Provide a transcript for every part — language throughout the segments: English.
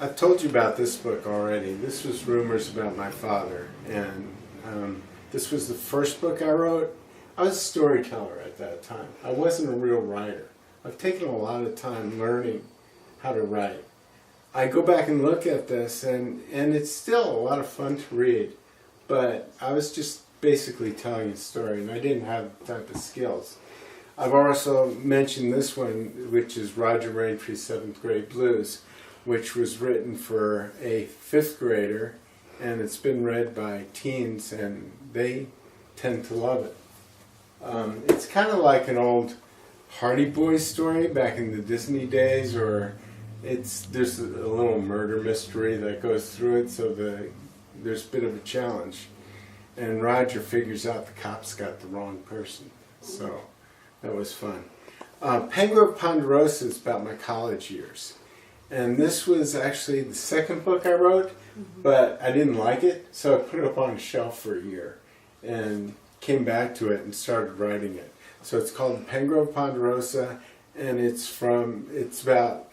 I've told you about this book already. This was Rumors About My Father, and this was the first book I wrote. I was a storyteller at that time. I wasn't a real writer. I've taken a lot of time learning how to write. I go back and look at this, and it's still a lot of fun to read, but I was just basically telling a story, and I didn't have the type of skills. I've also mentioned this one, which is Roger Raintree's 7th Grade Blues, which was written for a 5th grader, and it's been read by teens, and they tend to love it. It's kind of like an old Hardy Boys story back in the Disney days, or there's a little murder mystery that goes through it, so there's a bit of a challenge. And Roger figures out the cops got the wrong person, so that was fun. Pengrove Ponderosa is about my college years. And this was actually the second book I wrote, but I didn't like it, so I put it up on a shelf for a year and came back to it and started writing it. So it's called Pengrove Ponderosa, and it's about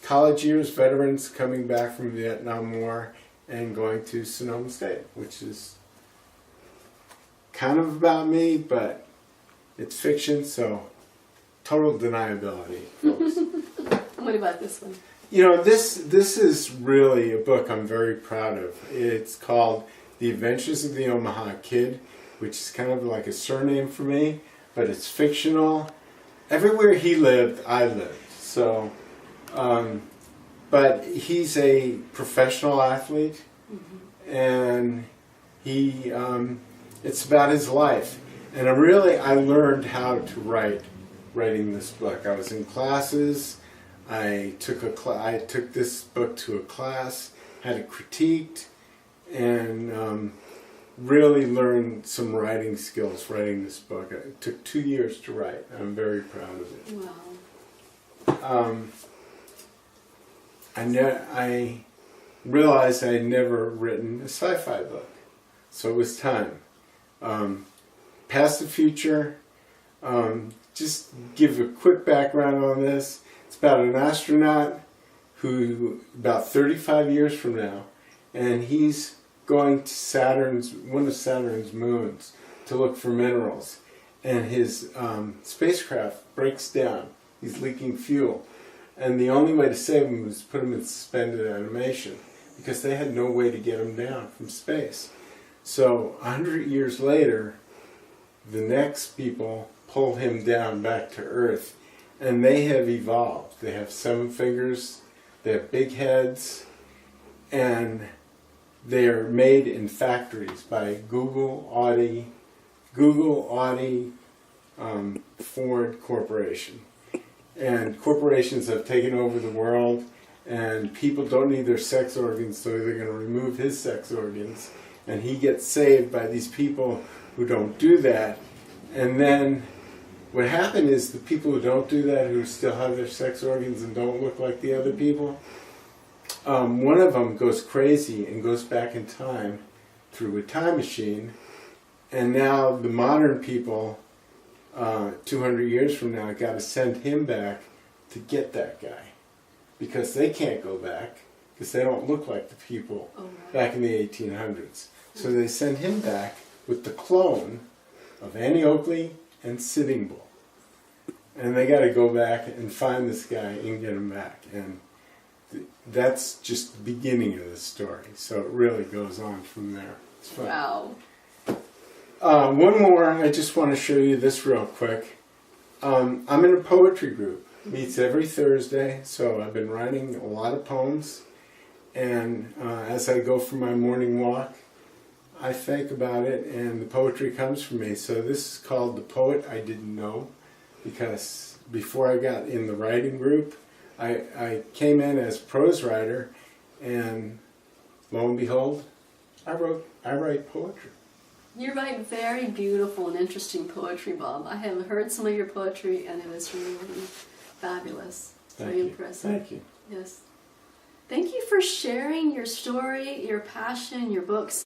college years, veterans coming back from the Vietnam War and going to Sonoma State, which is kind of about me, but it's fiction, so total deniability, folks. What about this one? You know, this is really a book I'm very proud of. It's called The Adventures of the Omaha Kid, which is kind of like a surname for me, but it's fictional. Everywhere he lived, I lived. So, but he's a professional athlete, and it's about his life. And I learned how to writing this book. I was in classes. I took this book to a class, had it critiqued, and really learned some writing skills writing this book. It took 2 years to write. I'm very proud of it. Wow. I realized I had never written a sci-fi book, so it was time. Past the Future, just give a quick background on this. It's about an astronaut who, about 35 years from now, and he's going to one of Saturn's moons to look for minerals. And his spacecraft breaks down. He's leaking fuel. And the only way to save him was to put him in suspended animation, because they had no way to get him down from space. So 100 years later, the next people pull him down back to Earth. And they have evolved. They have 7 fingers, they have big heads, and they are made in factories by Google, Audi, Ford Corporation. And corporations have taken over the world, and people don't need their sex organs, so they're going to remove his sex organs. And he gets saved by these people who don't do that. And then what happened is the people who don't do that, who still have their sex organs and don't look like the other people, one of them goes crazy and goes back in time through a time machine, and now the modern people, 200 years from now, got to send him back to get that guy, because they can't go back, because they don't look like the people back in the 1800s. So they send him back with the clone of Annie Oakley and Sitting Bull. And they got to go back and find this guy and get him back. And that's just the beginning of the story. So it really goes on from there. It's fun. Wow. One more, I just want to show you this real quick. I'm in a poetry group. Meets every Thursday, so I've been writing a lot of poems. And as I go for my morning walk, I think about it, and the poetry comes from me. So this is called The Poet I Didn't Know, because before I got in the writing group, I came in as prose writer, and lo and behold, I write poetry. You write very beautiful and interesting poetry, Bob. I have heard some of your poetry, and it is really fabulous. Very impressive. Thank you. Yes. Thank you for sharing your story, your passion, your books.